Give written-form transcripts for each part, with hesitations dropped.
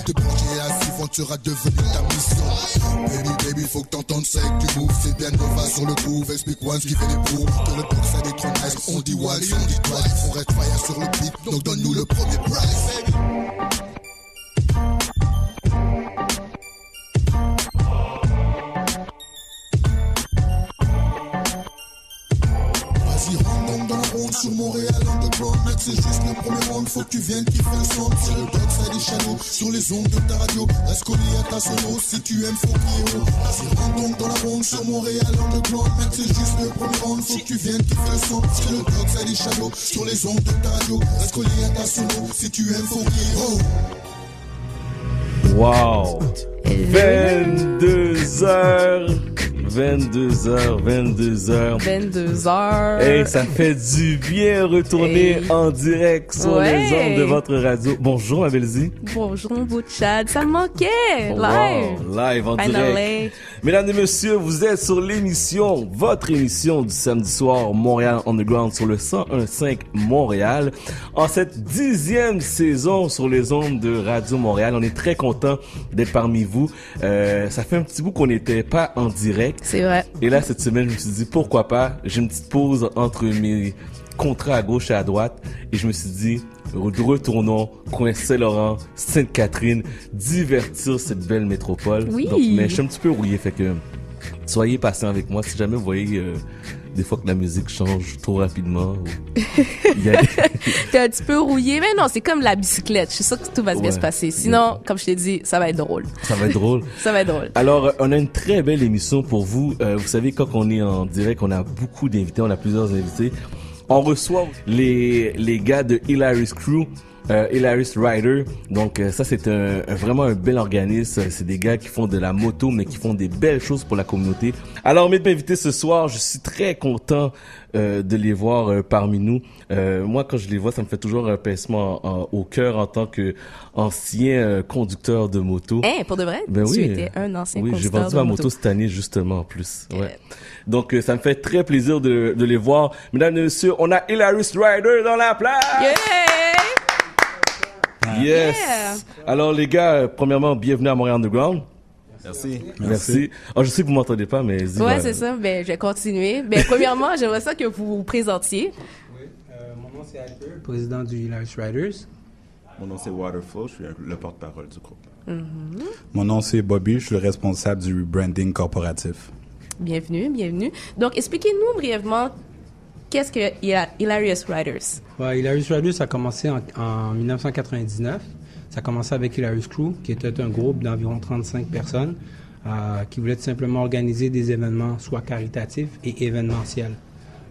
Te brancher à suivante sera devenu ta mission. Baby, faut que t'entendes ça et que tu moves. C'est bien Nova sur le groove. Explique one ce qui fait des proues. Pour le box, ça détrône. On dit one, on dit twice. On reste fire sur le beat, donc donne-nous le premier prize, baby. Sur Montréal Underground, mec, c'est juste le premier round. Faut que tu viennes kiffer le son. C'est le dog, ça des shadows. Sur les ondes de ta radio, reste collé à ta sono. Si tu aimes, faut qu'il y ait vas-y, rentre donc dans la ronde. Sur Montréal Underground, mec, c'est juste le premier round. Faut que tu viennes kiffer le son. C'est le dog, ça des shadows. Sur les ondes de ta radio, reste collé à ta sono. Si tu aimes, faut qu'il y ait Wow! 22h. 22h. Hey, ça fait du bien retourner en direct sur les ondes de votre radio. Bonjour, ma belle-zi. Bonjour, mon beau Chad. Ça me manquait. Live en direct. Mesdames et messieurs, vous êtes sur l'émission, votre émission du samedi soir, Montréal Underground sur le 101.5 Montréal. En cette 10e saison sur les ondes de Radio Montréal, on est très content d'être parmi vous. Ça fait un petit bout qu'on n'était pas en direct. C'est vrai. Et là, cette semaine, je me suis dit, pourquoi pas? J'ai une petite pause entre mes contrats à gauche et à droite. Et je me suis dit, retournons, coin Saint-Laurent, Sainte-Catherine, divertir cette belle métropole. Oui. Donc, mais je suis un petit peu rouillé, fait que soyez patient avec moi. Si jamais vous voyez des fois que la musique change trop rapidement. T'es un petit peu rouillé, mais non, c'est comme la bicyclette. Je suis sûre que tout va bien se passer. Sinon, comme je t'ai dit, ça va être drôle. Ça va être drôle. Ça va être drôle. Alors, on a une très belle émission pour vous. Vous savez, quand on est en direct, on a beaucoup d'invités, on a plusieurs invités. On reçoit les gars de Hilarious Crew. Hilarious Rider, donc ça c'est vraiment un bel organisme. C'est des gars qui font de la moto mais qui font des belles choses pour la communauté. Alors mes invités ce soir, je suis très content de les voir parmi nous. Moi quand je les vois, ça me fait toujours un pincement au cœur en tant que ancien conducteur de moto. Pour de vrai? Ben tu oui, étais un ancien conducteur de moto. Oui, j'ai vendu ma moto cette année justement en plus. Ouais. Donc ça me fait très plaisir de les voir. Mesdames et messieurs, on a Hilarious Rider dans la place. Yeah! Yes. Yeah. Alors les gars, premièrement, bienvenue à Montréal Underground. Merci. Oh, je sais que vous m'entendez pas, mais ouais, c'est ça. Ben, je vais continuer. Ben, premièrement, j'aimerais ça que vous vous présentiez. Oui. Mon nom c'est Alper, président du Hilarious Riders. Mon nom c'est Waterflow, je suis le porte-parole du groupe. Mm-hmm. Mon nom c'est Bobby, je suis le responsable du rebranding corporatif. Bienvenue. Donc, expliquez-nous brièvement qu'est-ce que Hilarious Riders? Ouais, Hilarious Riders a commencé en 1999. Ça a commencé avec Hilarious Crew, qui était un groupe d'environ 35 personnes qui voulait tout simplement organiser des événements soit caritatifs et événementiels.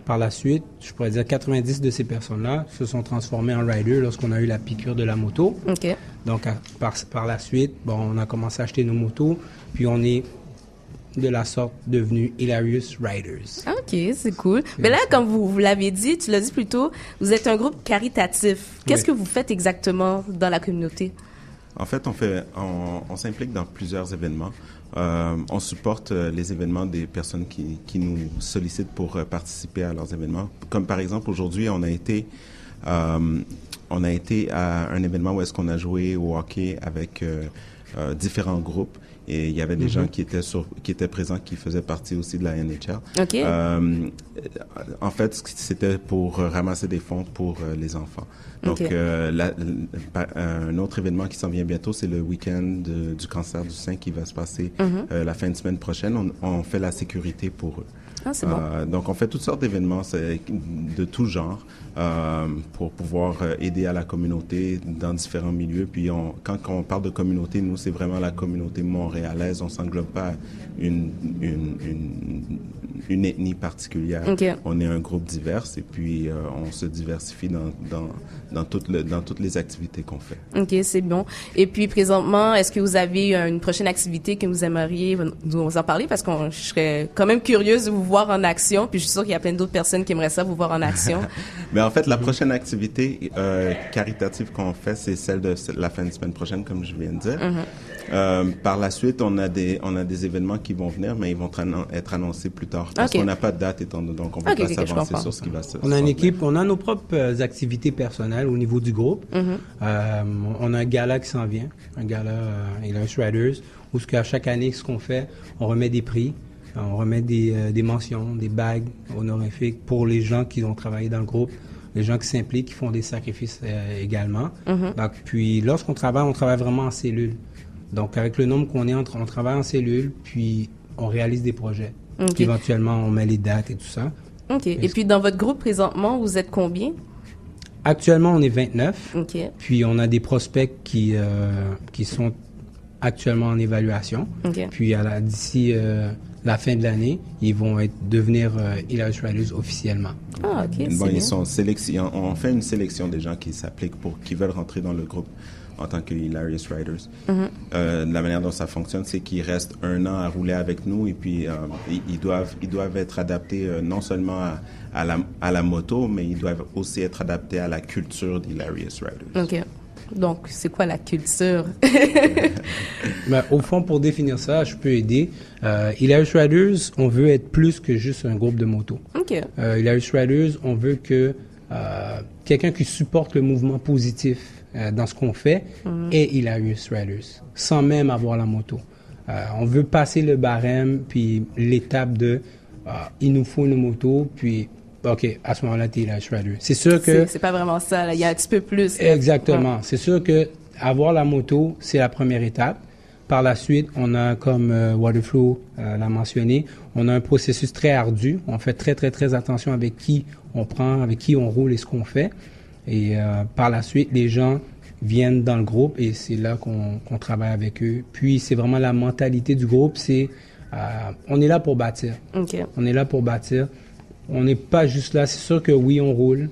Par la suite, je pourrais dire 90 de ces personnes-là se sont transformées en riders lorsqu'on a eu la piqûre de la moto. OK. Donc, par la suite, on a commencé à acheter nos motos, puis on est de la sorte devenu Hilarious Riders. OK, c'est cool. Mais là, comme vous l'avez dit, tu l'as dit plus tôt, vous êtes un groupe caritatif. Qu'est-ce que vous faites exactement dans la communauté? En fait, on s'implique dans plusieurs événements. On supporte les événements des personnes qui nous sollicitent pour participer à leurs événements. Comme par exemple, aujourd'hui, on a été à un événement où est-ce qu'on a joué au hockey avec différents groupes. Et il y avait des gens qui étaient présents, qui faisaient partie aussi de la NHL. OK. En fait, c'était pour ramasser des fonds pour les enfants. Donc, un autre événement qui s'en vient bientôt, c'est le week-end du cancer du sein qui va se passer la fin de semaine prochaine. On fait la sécurité pour eux. Ah, c'est bon. Donc, on fait toutes sortes d'événements de tout genre pour pouvoir aider à la communauté dans différents milieux. Puis, quand on parle de communauté, nous, c'est vraiment la communauté montréalaise. On s'englobe pas une ethnie particulière. Okay. On est un groupe divers et puis on se diversifie dans toutes les activités qu'on fait. OK, c'est bon. Et puis, présentement, est-ce que vous avez une prochaine activité que vous aimeriez nous en parler? Parce que je serais quand même curieuse de vous voir en action. Puis, je suis sûre qu'il y a plein d'autres personnes qui aimeraient ça vous voir en action. Mais en fait, la prochaine activité caritative qu'on fait, c'est celle de la fin de semaine prochaine, comme je viens de dire. Par la suite, on a des événements qui vont venir, mais ils vont être annoncés plus tard encore. Parce Ok. qu'on n'a pas de date étant donné, donc on ne peut Ok, pas ok, je s'avancer comprends. sur ce qui va se On a une se équipe, on a nos propres activités personnelles au niveau du groupe. On a un gala qui s'en vient, un gala Illustrious Riders, où à chaque année, ce qu'on fait, on remet des prix, on remet des mentions, des bagues honorifiques pour les gens qui ont travaillé dans le groupe, les gens qui s'impliquent, qui font des sacrifices également. Donc, puis lorsqu'on travaille, on travaille vraiment en cellule. Donc, avec le nombre qu'on est, on travaille en cellule, puis on réalise des projets. Ok. Puis éventuellement, on met les dates et tout ça. OK. Et puis, dans votre groupe, présentement, vous êtes combien? Actuellement, on est 29. OK. Puis on a des prospects qui sont actuellement en évaluation. OK. Puis d'ici la fin de l'année, ils vont devenir Illustrious Riders officiellement. Ah, OK, c'est Bon, bien. ils sont on fait une sélection des gens qui s'appliquent qui veulent rentrer dans le groupe en tant que Hilarious Riders. La manière dont ça fonctionne, c'est qu'ils restent 1 an à rouler avec nous et puis ils doivent être adaptés non seulement à la moto, mais ils doivent aussi être adaptés à la culture d'Hilarious Riders. OK. Donc, c'est quoi la culture? Ben, au fond, pour définir ça, je peux aider. Illustrious Riders, on veut être plus que juste un groupe de moto. OK. Illustrious Riders, on veut que quelqu'un qui supporte le mouvement positif dans ce qu'on fait est Illustrious Riders, sans même avoir la moto. On veut passer le barème, puis l'étape de il nous faut une moto, puis OK, à ce moment-là, tu es Illustrious Riders. C'est sûr que... C'est pas vraiment ça, là. Il y a un petit peu plus. Là. Exactement. C'est sûr que avoir la moto, c'est la première étape. Par la suite, on a, comme Waterflow l'a mentionné, on a un processus très ardu. On fait très, très, très attention avec qui on prend, avec qui on roule et ce qu'on fait. Et par la suite, les gens viennent dans le groupe et c'est là qu'on travaille avec eux. Puis, c'est vraiment la mentalité du groupe, c'est on est là pour bâtir. OK. On est là pour bâtir. On n'est pas juste là. C'est sûr que oui, on roule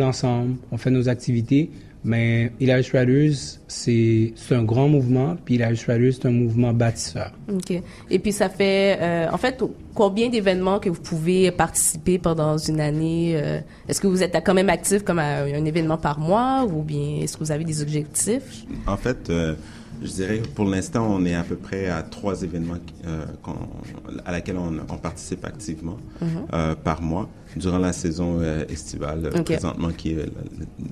ensemble, on fait nos activités, mais Illustrious Riders, c'est un grand mouvement, puis Illustrious Riders, c'est un mouvement bâtisseur. OK. Et puis, ça fait, en fait, combien d'événements que vous pouvez participer pendant une année? Est-ce que vous êtes quand même actif comme à un événement par mois ou bien est-ce que vous avez des objectifs? En fait, je dirais pour l'instant, on est à peu près à 3 événements à laquelle on participe activement par mois durant la saison estivale présentement qui est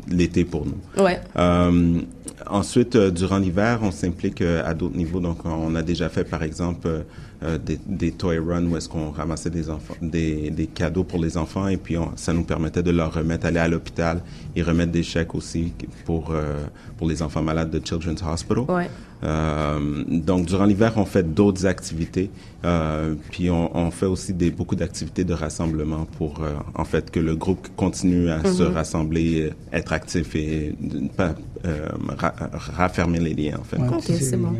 l'été pour nous. Ouais. Ensuite, durant l'hiver, on s'implique à d'autres niveaux. Donc, on a déjà fait, par exemple, des toy runs où est-ce qu'on ramassait des cadeaux pour les enfants et puis ça nous permettait de leur remettre, aller à l'hôpital et remettre des chèques aussi pour les enfants malades de Children's Hospital. Ouais. Donc, durant l'hiver, on fait d'autres activités. Puis, on fait aussi beaucoup d'activités de rassemblement pour, en fait, que le groupe continue à se rassembler, être actif et ne pas raffermer les liens, en fait. Ouais, OK, c'est bon.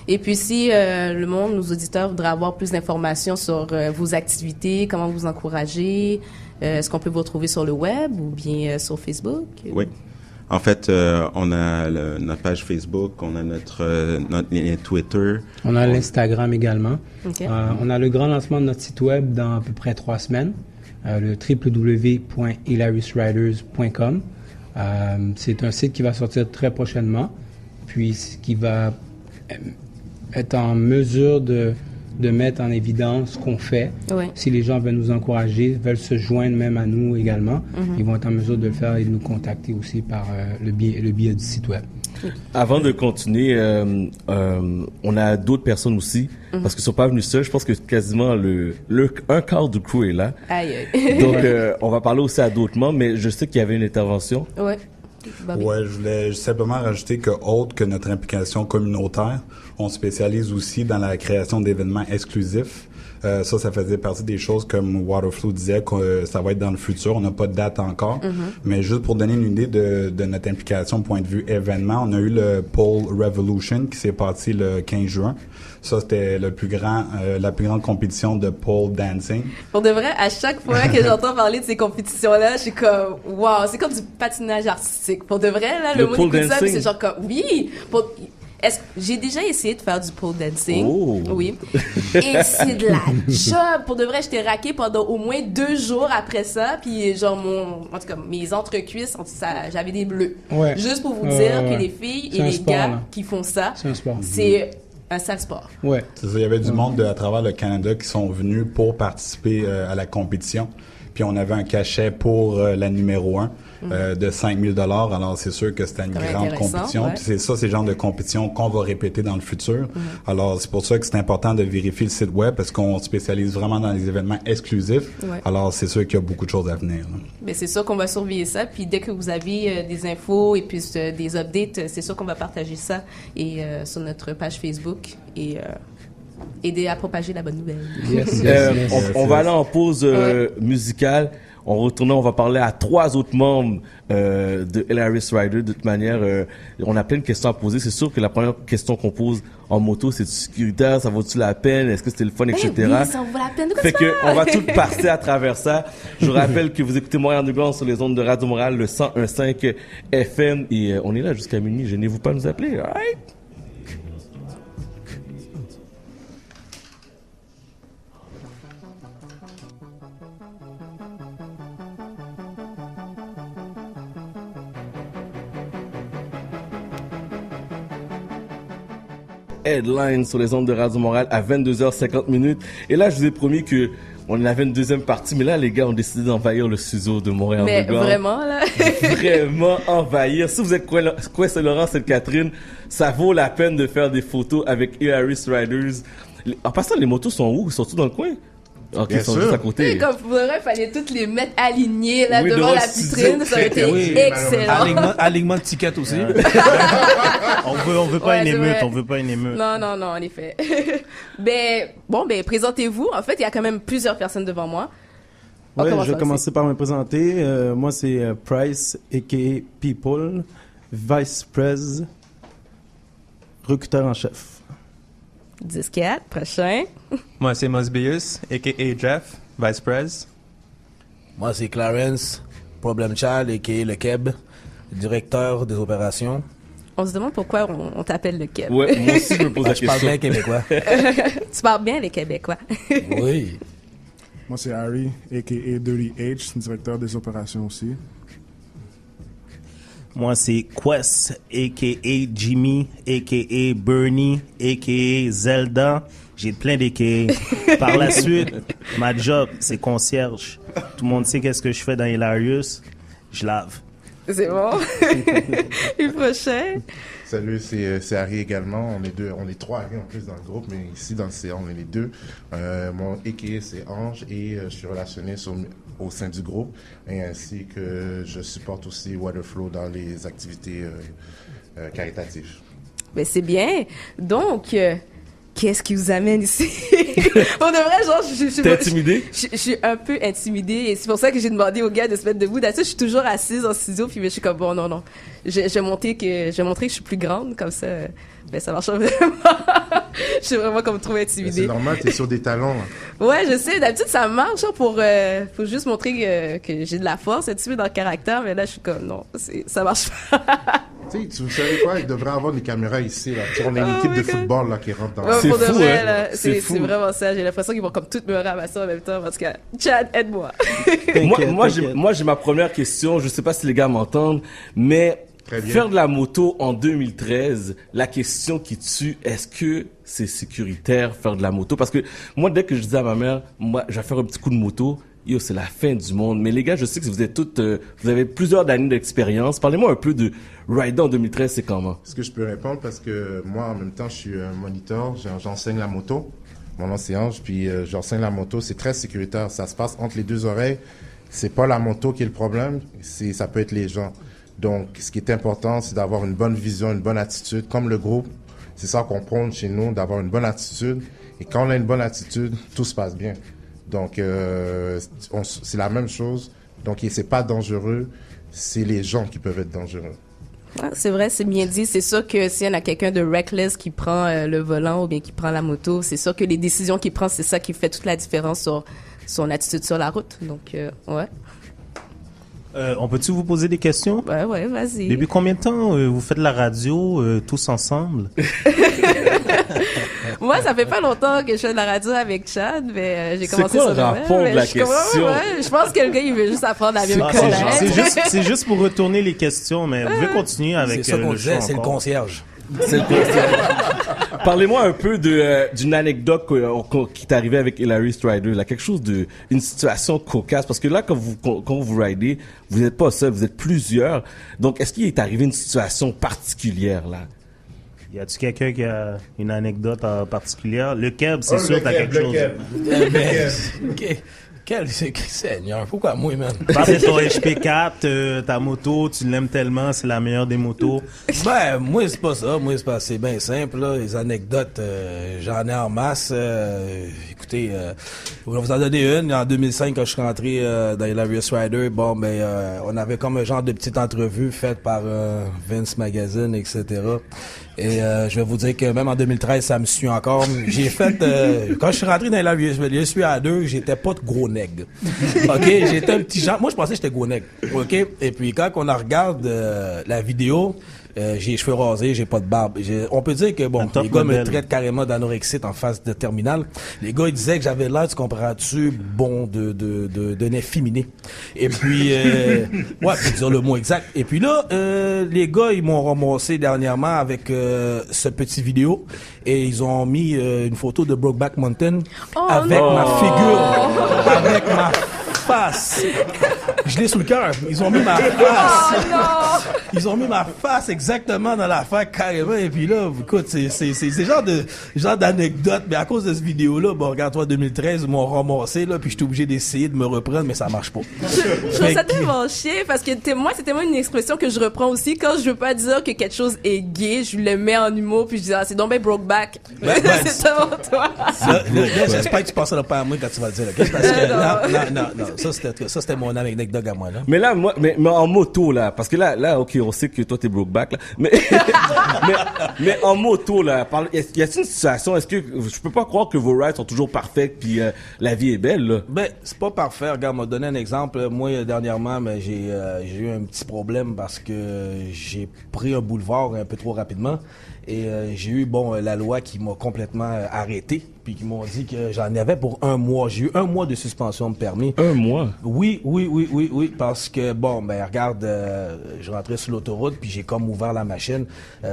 Et puis, si le monde, nos auditeurs, voudraient avoir plus d'informations sur vos activités, comment vous encourager, est-ce qu'on peut vous retrouver sur le web ou bien sur Facebook? Oui. En fait, on a notre page Facebook, on a notre lien Twitter. On a l'Instagram également. OK. On a le grand lancement de notre site web dans à peu près 3 semaines, le www.hilariousriders.com. C'est un site qui va sortir très prochainement, puis qui va être en mesure de mettre en évidence ce qu'on fait. Ouais. Si les gens veulent nous encourager, veulent se joindre même à nous également, ils vont être en mesure de le faire et de nous contacter aussi par le biais du site web. Avant de continuer, on a d'autres personnes aussi, parce qu'ils sont pas venus seuls. Je pense que quasiment un quart du crew est là. Aïe, aïe. Donc, on va parler aussi à d'autres membres, mais je sais qu'il y avait une intervention. Ouais. Bobby. Ouais, je voulais simplement rajouter que, autre que notre implication communautaire, on spécialise aussi dans la création d'événements exclusifs. Ça faisait partie des choses comme Waterflow disait que ça va être dans le futur. On n'a pas de date encore. Mais juste pour donner une idée de notre implication point de vue événement, on a eu le Pole Revolution qui s'est passé le 15 juin. Ça, c'était la plus grande compétition de pole dancing. Pour de vrai, à chaque fois que j'entends parler de ces compétitions-là, je suis comme, wow, c'est comme du patinage artistique. Pour de vrai, là, le Le monde pole écoute ça, puis dancing? c'est genre comme, oui! J'ai déjà essayé de faire du pole dancing. Oh. Oui. Et c'est de la job. Pour de vrai, j'étais raquée pendant au moins 2 jours après ça. Puis genre, en tout cas, mes entrecuisses, j'avais des bleus. Ouais. Juste pour vous Ouais, dire ouais, que ouais. les filles C'est et un les sport, gars là. qui font ça, C'est un sport. c'est Un sale sport. Ouais. C'est ça, il y avait du monde à travers le Canada qui sont venus pour participer à la compétition. Puis on avait un cachet pour la numéro 1 de 5 000 $. Alors c'est sûr que c'était une grande compétition. Ouais. Puis c'est le genre de compétition qu'on va répéter dans le futur. Alors c'est pour ça que c'est important de vérifier le site web parce qu'on spécialise vraiment dans les événements exclusifs. Ouais. Alors c'est sûr qu'il y a beaucoup de choses à venir. Là. Mais c'est sûr qu'on va surveiller ça. Puis dès que vous avez des infos et puis des updates, c'est sûr qu'on va partager ça et sur notre page Facebook et aider à propager la bonne nouvelle. On va aller en pause musicale. En retournant, on va parler à 3 autres membres de Hilarious Rider. De toute manière, on a plein de questions à poser. C'est sûr que la première question qu'on pose en moto, c'est sécuritaire, ça vaut-tu la peine, est-ce que c'était le fun, etc. Oui, ça vaut la peine. Fait que on va tout passer à travers ça. Je vous rappelle que vous écoutez Montréal Underground sur les ondes de Radio Montréal, le 101.5 FM, et on est là jusqu'à minuit. Gênez-vous pas de nous appeler. All right? Headline sur les ondes de Radio Montréal à 22h50. Et là, je vous ai promis que on avait une deuxième partie, mais là, les gars ont décidé d'envahir le studio de Montréal Mais Underground. vraiment, là. Vraiment envahir. Si vous êtes coin Saint-Laurent, Sainte-Catherine, ça vaut la peine de faire des photos avec Hilarious Riders. En passant, les motos sont où? Ils sont tous dans le coin? Ok, ils sont juste à côté. Et comme pour vrai, il fallait toutes les mettre alignées là, Oui, devant devant la le studio. vitrine. Ça aurait été Oui, excellent. Alignement de tickets aussi. on veut pas Ouais, une c'est émeute, vrai. on veut pas une émeute. Non, en effet. Présentez-vous. En fait, il y a quand même plusieurs personnes devant moi. On Ouais, commence je vais par commencer par me présenter. Moi, c'est Price, a.k.a. People, Vice Prez, recruteur en chef. 10-4, prochain. Moi, c'est Mosbius, a.k.a. Jeff, Vice Prez. Moi, c'est Clarence, Problem Child, a.k.a. le Keb, directeur des opérations. On se demande pourquoi on t'appelle le Québec. Ouais, moi aussi, je me pose la Je parle question. bien québécois. Tu parles bien les Québécois. Oui. Moi, c'est Harry, a.k.a. Dirty H, directeur des opérations aussi. Moi, c'est Quest, a.k.a. Jimmy, a.k.a. Bernie, a.k.a. Zelda. J'ai plein a.k.a. Par la suite, ma job, c'est concierge. Tout le monde sait qu'est-ce que je fais dans Hilarious. Je lave. C'est bon. Et prochain. Salut, c'est Harry également. On est 3 Harry en plus dans le groupe, mais ici dans le CA, on est les 2. Mon a.k.a. c'est Ange et je suis relationné au sein du groupe, et ainsi que je supporte aussi Waterflow dans les activités caritatives. Ben c'est bien. Donc, qu'est-ce qui vous amène ici? Pour de vrai, genre, T'es intimidé? Je suis un peu intimidée et c'est pour ça que j'ai demandé aux gars de se mettre debout. D'habitude, je suis toujours assise en studio, puis je suis comme, bon, non. Je vais montrer que je suis plus grande, comme ça, ben ça marche vraiment. Je suis vraiment comme trop intimidée. C'est normal, t'es sur des talons. Là. Ouais, je sais. D'habitude, ça marche genre, pour juste montrer que j'ai de la force, être dans le caractère, mais là, je suis comme, non, ça marche pas. Tu sais, vous savez quoi? Il devrait avoir des caméras ici. Là. On a une équipe de football là, qui rentre dans Ouais, C'est pour de fou, vrai, hein? là, C'est c'est fou. vraiment ça. J'ai l'impression qu'ils vont comme toutes me ramasser en même temps. En tout cas, Chad, aide-moi. Moi, j'ai ma première question. Je sais pas si les gars m'entendent, mais Très bien. faire de la moto en 2013, la question qui tue, est-ce que c'est sécuritaire faire de la moto? Parce que moi, dès que je disais à ma mère, moi, je vais faire un petit coup de moto, yo, c'est la fin du monde. Mais les gars, je sais que vous êtes toutes, vous avez plusieurs années d'expérience. Parlez-moi un peu de Rider en 2013, c'est comment? Est-ce que je peux répondre? Parce que moi, en même temps, je suis un moniteur. J'enseigne la moto. Mon nom, c'est Ange. Puis j'enseigne la moto. C'est très sécuritaire. Ça se passe entre les deux oreilles. C'est pas la moto qui est le problème. Ça peut être les gens. Donc, ce qui est important, c'est d'avoir une bonne vision, une bonne attitude. Comme le groupe, c'est ça qu'on prône chez nous, d'avoir une bonne attitude. Et quand on a une bonne attitude, tout se passe bien. Donc, c'est la même chose. Donc, c'est pas dangereux. C'est les gens qui peuvent être dangereux. Ouais, c'est vrai, c'est bien dit. C'est sûr que s'il y en a quelqu'un de reckless qui prend le volant ou bien qui prend la moto, c'est sûr que les décisions qu'il prend, c'est ça qui fait toute la différence sur son attitude sur la route. Donc, ouais. On peut-tu vous poser des questions? Ouais, vas-y. Depuis combien de temps vous faites la radio tous ensemble? Moi, ça fait pas longtemps que je fais de la radio avec Chad, mais j'ai C'est commencé quoi sur le rapport de la question? Je pense que le gars, il veut juste apprendre à bien me connaître. C'est juste pour retourner les questions, mais vous pouvez continuer avec C'est ça qu'on le disait, show c'est le encore. concierge. C'est le concierge. Parlez-moi un peu d'une anecdote qui t'est arrivée avec Hilary Strider, là, quelque chose une situation cocasse, parce que là, quand vous ridez, vous n'êtes pas seul, vous êtes plusieurs. Donc, est-ce qu'il est arrivé une situation particulière, là? Y a-tu quelqu'un qui a une anecdote particulière? Le Keb, c'est sûr, t'as quelque chose. Quel Seigneur, pourquoi moi, man? Parce que ton HP4, ta moto, tu l'aimes tellement, c'est la meilleure des motos. Ben, moi, c'est pas ça. Moi, c'est bien simple, là. Les anecdotes, j'en ai en masse. Écoutez, je vais vous en donner une. En 2005, quand je suis rentré dans Hilary Strider, bon, ben, on avait comme un genre de petite entrevue faite par Vince Magazine, etc. Et je vais vous dire que même en 2013, ça me suit encore. J'ai fait... quand je suis rentré dans Hilary Strider, j'étais pas de gros nègre. OK? J'étais un petit genre... Moi, je pensais que j'étais gros nègre. OK? Et puis, quand on regarde la vidéo... j'ai les cheveux rasés, j'ai pas de barbe. On peut dire que, bon, les gars me traitent carrément d'anorexite en face de terminale. Les gars, ils disaient que j'avais l'air, tu comprends-tu, bon, d'un efféminé. Et puis, ouais, pour dire le mot exact. Et puis là, les gars, ils m'ont ramassé dernièrement avec ce petit vidéo et ils ont mis une photo de Brokeback Mountain avec ma figure, avec ma face. Je l'ai sous le cœur. Ils ont mis ma face. Oh, non. Ils ont mis ma face exactement dans l'affaire carrément. Et puis là, écoute, c'est genre d'anecdote. Mais à cause de cette vidéo-là, bon, regarde-toi, 2013, ils m'ont ramassé, là, puis j'étais obligé d'essayer de me reprendre, mais ça marche pas. Je trouve ça tellement chier parce que moi, c'est tellement une expression que je reprends aussi. Quand je veux pas dire que quelque chose est gay, je le mets en humour, puis je dis, ah, c'est donc ben Brokeback. C'est tellement toi. Là, j'espère que tu penses pas à moi quand tu vas le dire, OK? Parce que non. Ça, c'était mon anecdote à moi, là. Mais là, moi, mais en moto, là, parce que là, OK, on sait que toi, t'es Brokeback, là. Mais en moto, là, y a-t-il une situation, est-ce que, je peux pas croire que vos rides sont toujours parfaits puis la vie est belle, là? Ben, c'est pas parfait. Regarde, m'a donné un exemple. Moi, dernièrement, ben, j'ai eu un petit problème parce que j'ai pris un boulevard un peu trop rapidement. Et j'ai eu, bon, la loi qui m'a complètement arrêté, puis qui m'ont dit que j'en avais pour 1 mois. J'ai eu 1 mois de suspension de permis. 1 mois? Oui, parce que, bon, ben, regarde, je rentrais sur l'autoroute, puis j'ai comme ouvert la machine.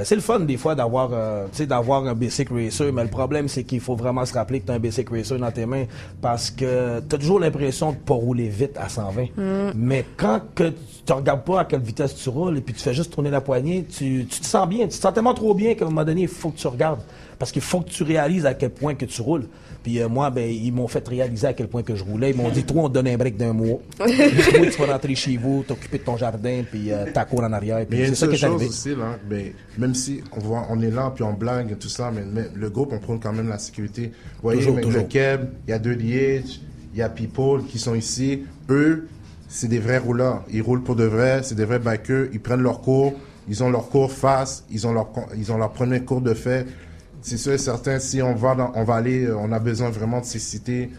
C'est le fun, des fois, d'avoir un Basic Racer, mais le problème, c'est qu'il faut vraiment se rappeler que t'as un Basic Racer dans tes mains, parce que t'as toujours l'impression de pas rouler vite à 120. Mais quand que tu regardes pas à quelle vitesse tu roules, et puis tu fais juste tourner la poignée, tu te sens bien, tu te sens tellement trop bien qu'à un moment donné, il faut que tu regardes. Parce qu'il faut que tu réalises à quel point que tu roules. Puis moi, ben, ils m'ont fait réaliser à quel point que je roulais. Ils m'ont dit, toi, on te donne un break d'1 mois. Toi, tu vas rentrer chez vous, t'occuper de ton jardin, puis ta cour en arrière. Puis mais c'est ça qui est arrivé. Aussi, là, ben, même si on est là, puis on blague et tout ça, mais le groupe, on prend quand même la sécurité. Vous voyez, toujours. Le Keb, il y a Dirty H, il y a People qui sont ici. Eux, c'est des vrais rouleurs. Ils roulent pour de vrai, c'est des vrais bikers. Ils prennent leur cours. Ils ont leur cours face, ils ont leur premier cours de fait. C'est sûr et certain, si on va aller, on a besoin vraiment de s'exciter.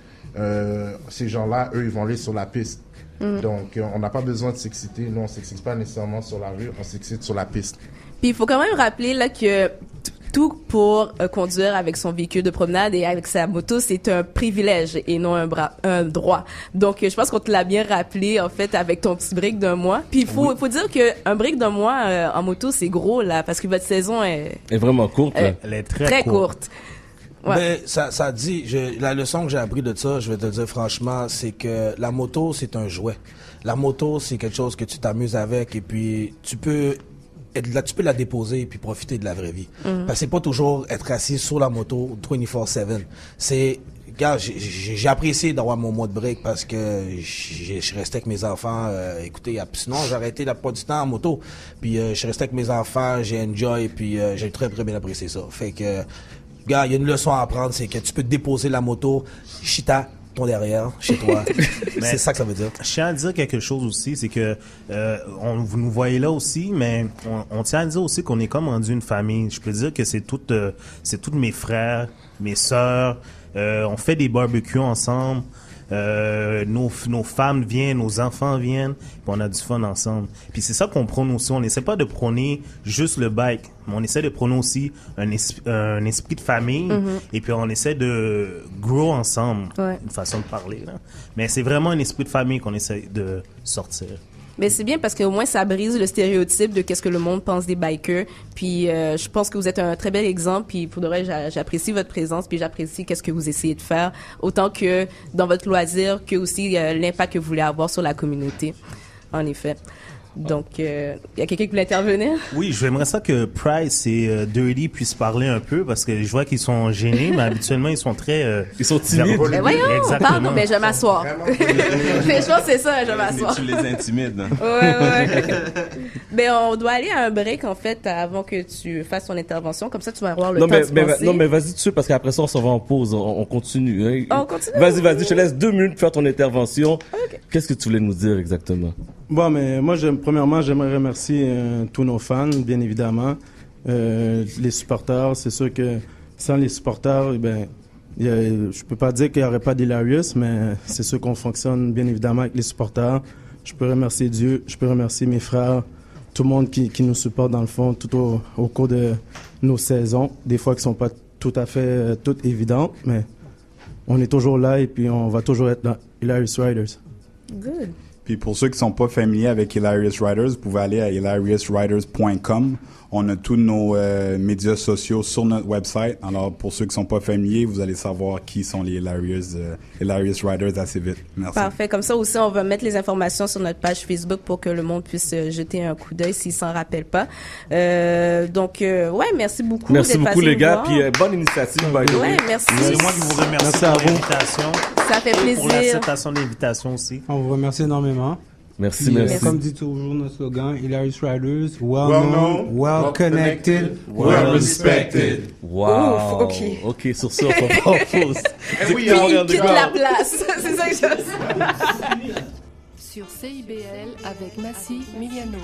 Ces gens-là, eux, ils vont aller sur la piste. Donc, on n'a pas besoin de s'exciter. Nous, on s'excite pas nécessairement sur la rue, on s'excite sur la piste. Puis il faut quand même rappeler là que tout pour conduire avec son véhicule de promenade et avec sa moto, c'est un privilège et non un droit. Donc, je pense qu'on te l'a bien rappelé, en fait, avec ton petit break d'1 mois. Puis, il faut dire qu'un break d'1 mois en moto, c'est gros, là, parce que votre saison est vraiment courte, là. Elle est très courte. Ouais. Ben, ça dit, la leçon que j'ai appris de ça, je vais te dire franchement, c'est que la moto, c'est un jouet. La moto, c'est quelque chose que tu t'amuses avec et puis tu peux la déposer et puis profiter de la vraie vie. Parce que c'est pas toujours être assis sur la moto 24/7. C'est, regarde, j'ai apprécié d'avoir mon mois de break parce que je restais avec mes enfants. Écoutez, sinon j'arrêtais la plupart du temps en moto. Puis je restais avec mes enfants, j'ai enjoy puis j'ai très très bien apprécié ça. Fait que, regarde, il y a une leçon à apprendre, c'est que tu peux déposer la moto, chita, ton derrière, chez toi. C'est ça que ça veut dire. Je tiens à dire quelque chose aussi, c'est que vous nous voyez là aussi, mais on tient à dire aussi qu'on est comme rendu une famille. Je peux dire que c'est toutes mes frères, mes sœurs. On fait des barbecues ensemble. Nos femmes viennent, nos enfants viennent, puis on a du fun ensemble. Puis c'est ça qu'on prône aussi. On n'essaie pas de prôner juste le bike, mais on essaie de prôner aussi un esprit de famille, et puis on essaie de grow ensemble, une façon de parler, là. Mais c'est vraiment un esprit de famille qu'on essaie de sortir. Mais c'est bien parce qu'au moins ça brise le stéréotype de qu'est-ce que le monde pense des bikers. Puis je pense que vous êtes un très bel exemple. Puis pour de vrai, j'apprécie votre présence. Puis j'apprécie qu'est-ce que vous essayez de faire, autant que dans votre loisir, que aussi l'impact que vous voulez avoir sur la communauté. En effet. Donc, il y a quelqu'un qui voulait intervenir? Oui, j'aimerais ça que Price et Dirty puissent parler un peu parce que je vois qu'ils sont gênés, mais habituellement, ils sont très... ils sont timides. Mais voyons, pardon, mais je vais m'asseoir. Mais je pense que c'est ça, je vais m'asseoir. Tu les intimides. Hein? Ouais. Mais on doit aller à un break, en fait, avant que tu fasses ton intervention. Comme ça, tu vas avoir le temps de se penser. Non, mais vas-y dessus parce qu'après ça, on s'en va en pause. On continue. Hein? On continue? Vas-y, je te laisse 2 minutes pour faire ton intervention. Okay. Qu'est-ce que tu voulais nous dire exactement? Bon, mais moi, premièrement, j'aimerais remercier tous nos fans, bien évidemment. Les supporters, c'est sûr que sans les supporters, je peux pas dire qu'il n'y aurait pas d'Hilarious, mais c'est sûr qu'on fonctionne bien évidemment avec les supporters. Je peux remercier Dieu, je peux remercier mes frères, tout le monde qui nous supporte dans le fond tout au cours de nos saisons. Des fois qui sont pas tout à fait toutes évidentes, mais on est toujours là et puis on va toujours être dans Hilarious Riders. Good. Puis pour ceux qui sont pas familiers avec Hilarious Riders, vous pouvez aller à hilariousriders.com. On a tous nos médias sociaux sur notre website. Alors pour ceux qui sont pas familiers, vous allez savoir qui sont les Hilarious Riders assez vite. Merci. Parfait. Comme ça aussi, on va mettre les informations sur notre page Facebook pour que le monde puisse jeter un coup d'œil s'il s'en rappelle pas. Donc, ouais, merci beaucoup. Merci beaucoup les gars. Puis bonne initiative. Ouais, merci. C'est moi qui vous remercie pour l'invitation. Ça fait plaisir. Pour l'acceptation de l'invitation aussi. On vous remercie énormément. Merci, merci. Comme dit toujours notre slogan, Hilarious Riders, well known, well connected, well respected. Wow. Ouf, OK, sur ça, on va en pause. Oui, il quitte la place. C'est ça que je Sur CIBL avec Massy Miliano.